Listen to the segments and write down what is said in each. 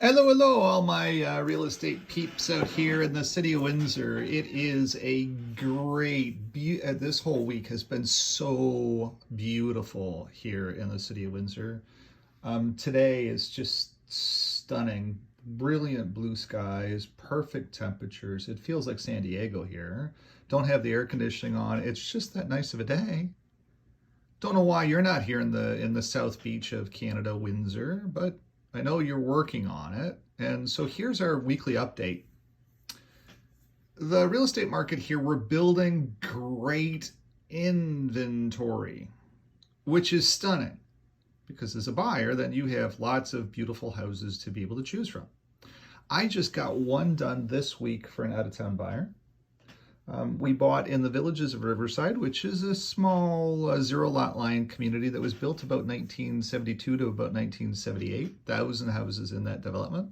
Hello, hello, all my real estate peeps out here in the city of Windsor. It is a this whole week has been so beautiful here in the city of Windsor. Today is just stunning, brilliant blue skies, perfect temperatures. It feels like San Diego here. Don't have the air conditioning on. It's just that nice of a day. Don't know why you're not here in the South Beach of Canada, Windsor, but I know you're working on it. And so here's our weekly update. The real estate market here, we're building great inventory, which is stunning because as a buyer, then you have lots of beautiful houses to be able to choose from. I just got one done this week for an out-of-town buyer. We bought in the Villages of Riverside, which is a small zero lot line community that was built about 1972 to about 1978, 1,000 houses in that development.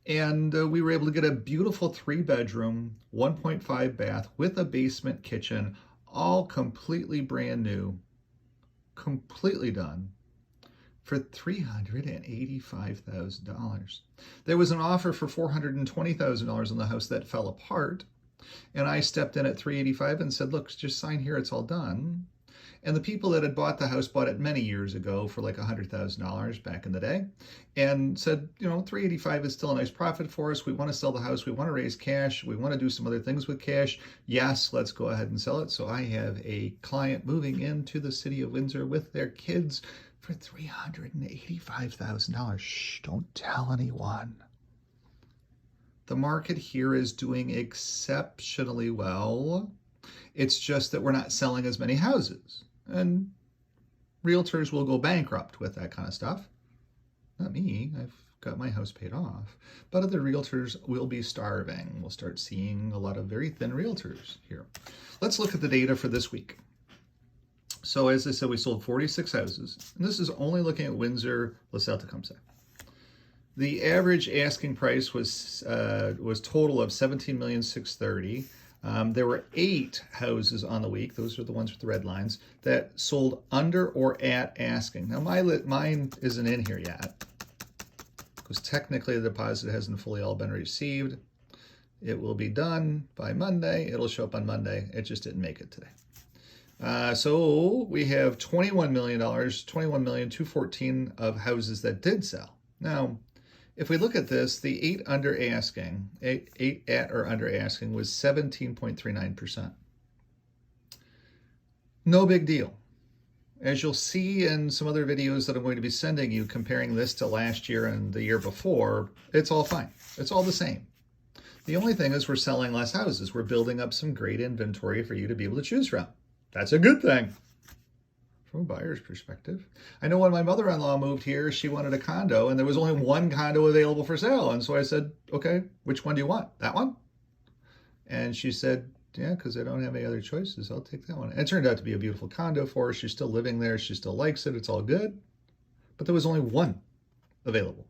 And we were able to get a beautiful 3-bedroom, 1.5 bath with a basement kitchen, all completely brand new, completely done for $385,000. There was an offer for $420,000 on the house that fell apart. And I stepped in at 385 and said, look, just sign here, it's all done. And the people that had bought the house bought it many years ago for like $100,000 back in the day and said, 385 is still a nice profit for us. We want to sell the house. We want to raise cash. We want to do some other things with cash. Yes, let's go ahead and sell it. So I have a client moving into the city of Windsor with their kids for $385,000. Shh, don't tell anyone. The market here is doing exceptionally well. It's just that we're not selling as many houses. And realtors will go bankrupt with that kind of stuff. Not me, I've got my house paid off. But other realtors will be starving. We'll start seeing a lot of very thin realtors here. Let's look at the data for this week. So as I said, we sold 46 houses. And this is only looking at Windsor, LaSalle, Tecumseh. The average asking price was total of $17,630,000. There were 8 houses on the week. Those are the ones with the red lines that sold under or at asking. Now mine isn't in here yet because technically the deposit hasn't fully all been received. It will be done by Monday. It'll show up on Monday. It just didn't make it today. So we have $21 million, $21,214,000 of houses that did sell. Now, if we look at this, the 8 under asking, 8 at or under asking was 17.39%. No big deal. As you'll see in some other videos that I'm going to be sending you comparing this to last year and the year before, it's all fine. It's all the same. The only thing is we're selling less houses. We're building up some great inventory for you to be able to choose from. That's a good thing. From a buyer's perspective. I know when my mother-in-law moved here, she wanted a condo and there was only one condo available for sale. And so I said, okay, which one do you want? That one? And she said, yeah, because I don't have any other choices. I'll take that one. And it turned out to be a beautiful condo for her. She's still living there. She still likes it. It's all good. But there was only one available.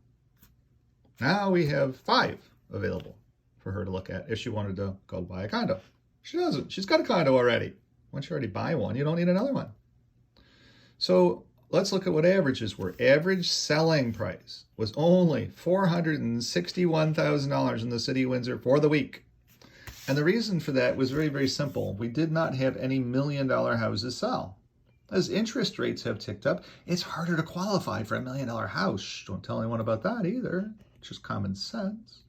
Now we have 5 available for her to look at if she wanted to go buy a condo. She doesn't. She's got a condo already. Once you already buy one, you don't need another one. So let's look at what averages were. Average selling price was only $461,000 in the city of Windsor for the week. And the reason for that was very, very simple. We did not have any $1 million houses sell. As interest rates have ticked up, it's harder to qualify for a $1 million house. Don't tell anyone about that either. It's just common sense.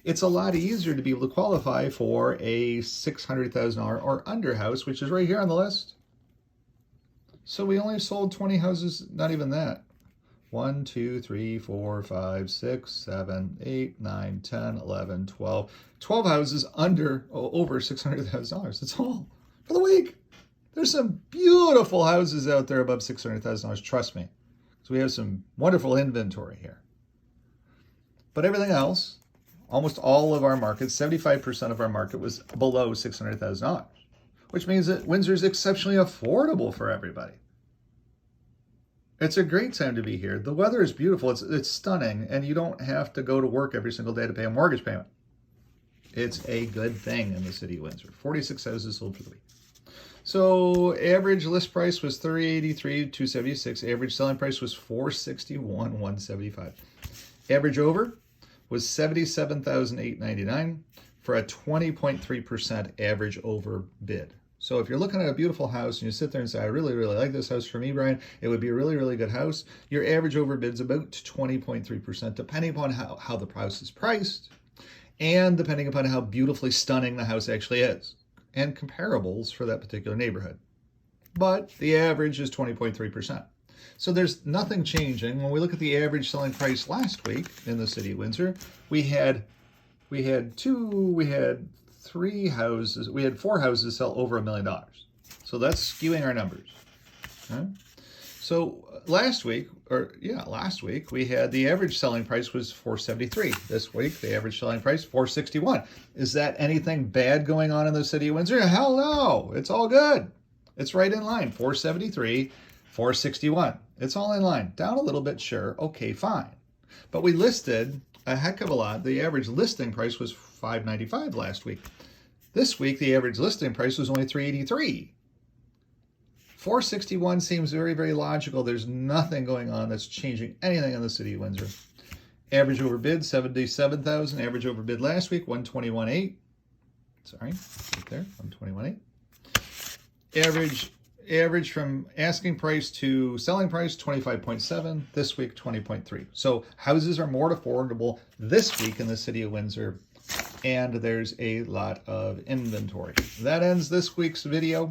It's a lot easier to be able to qualify for a $600,000 or under house, which is right here on the list. So we only sold 20 houses, not even that. 1, 2, 3, 4, 5, 6, 7, 8, 9, 10, 11, 12. 12 houses over $600,000. That's all for the week. There's some beautiful houses out there above $600,000, trust me. So we have some wonderful inventory here. But everything else, almost all of our markets, 75% of our market was below $600,000. Which means that Windsor is exceptionally affordable for everybody. It's a great time to be here. The weather is beautiful. It's stunning, and you don't have to go to work every single day to pay a mortgage payment. It's a good thing in the city of Windsor. 46 houses sold for the week. So average list price was $383,276. Average selling price was $461,175. Average over was $77,899 for a 20.3% average over bid. So if you're looking at a beautiful house and you sit there and say, I really, really like this house for me, Brian, it would be a really, really good house, your average over bid's about 20.3%, depending upon how the house is priced and depending upon how beautifully stunning the house actually is and comparables for that particular neighborhood. But the average is 20.3%. So there's nothing changing. When we look at the average selling price last week in the city of Windsor, we had four houses sell over $1 million. So that's skewing our numbers. Okay? So last week, we had the average selling price was $473. This week, the average selling price $461. Is that anything bad going on in the city of Windsor? Hell no, it's all good. It's right in line, $473, $461. It's all in line. Down a little bit, sure, okay, fine. But we listed a heck of a lot. The average listing price was $595 last week. This week, the average listing price was only $383. $461 seems very, very logical. There's nothing going on that's changing anything in the city of Windsor. Average overbid, $77,000. Average overbid last week, $121,800. Sorry, right there, $121,800. Average from asking price to selling price, 25.7. This week, 20.3. So houses are more affordable this week in the city of Windsor, and there's a lot of inventory. That ends this week's video.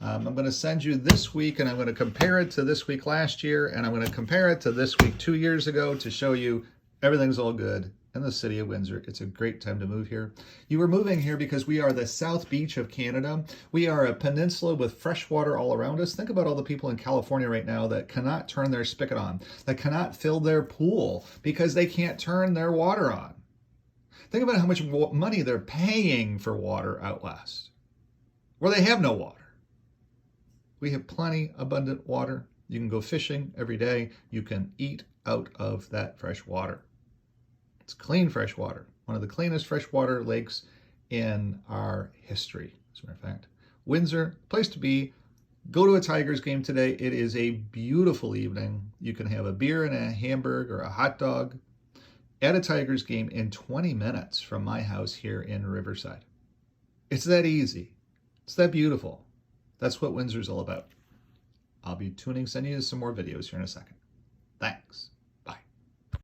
I'm going to send you this week, and I'm going to compare it to this week last year, and I'm going to compare it to this week 2 years ago to show you everything's all good in the city of Windsor. It's a great time to move here. You are moving here because we are the South Beach of Canada. We are a peninsula with fresh water all around us. Think about all the people in California right now that cannot turn their spigot on, that cannot fill their pool because they can't turn their water on. Think about how much money they're paying for water out west, where they have no water. We have plenty abundant water. You can go fishing every day. You can eat out of that fresh water. It's clean fresh water. One of the cleanest freshwater lakes in our history, as a matter of fact. Windsor, place to be. Go to a Tigers game today. It is a beautiful evening. You can have a beer and a hamburger or a hot dog at a Tigers game in 20 minutes from my house here in Riverside. It's that easy. It's that beautiful. That's what Windsor's all about. I'll be sending you some more videos here in a second. Thanks.